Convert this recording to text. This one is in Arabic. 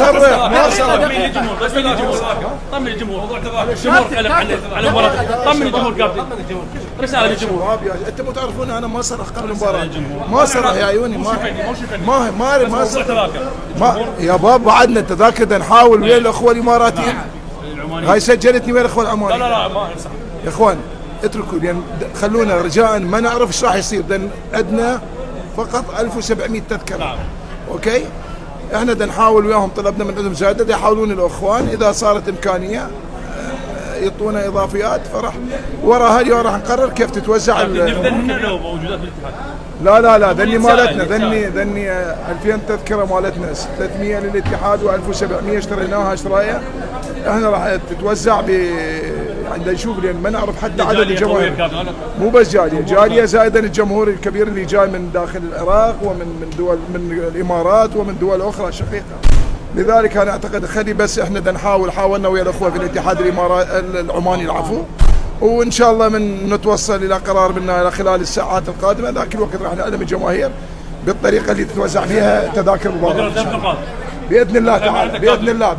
صرح ما صرح. طمن الجمهور الجمهور على المباراة. طمن الجمهور كابتن، رسالة للجمهور. انت مو تعرفون انا ما صرح قبل المباراة، ما صرح يا عيوني، ما صرح. يا باب بعدنا التذاكر نحاول ويا الاخوة الاماراتيين. هاي سجلتني ويا الاخوة العمانيين. لا ما يا اخوان اتركوا، لان خلونا رجاء ما نعرف ايش راح يصير، لان عندنا فقط 1700 تذكرة. اوكي، احنا بدنا نحاول وياهم، طلبنا من عندهم زيادة، يحاولون الاخوان اذا صارت امكانية يعطونا اضافيات، فرح وراها اليوم راح نقرر كيف تتوزع. لو موجودات بالاتحاد. لا ذني مالتنا، ذني 2000 تذكرة مالتنا، 300 للاتحاد و1700 اشتريناها شرايه. احنا راح تتوزع يعني نشوف، لان ما نعرف حتى عدد الجماهير، مو بس جاليه زائدا الجمهور الكبير اللي جاي من داخل العراق ومن دول، من الامارات ومن دول اخرى شقيقه. لذلك انا اعتقد خلي بس احنا بدنا نحاول، حاولنا ويا الاخوه في الاتحاد العماني العفو، وان شاء الله من نتوصل الى قرار منا خلال الساعات القادمه. ذاك الوقت راح نعلم الجماهير بالطريقه اللي تتوزع فيها تذاكر المباراه باذن الله تعالى، باذن الله.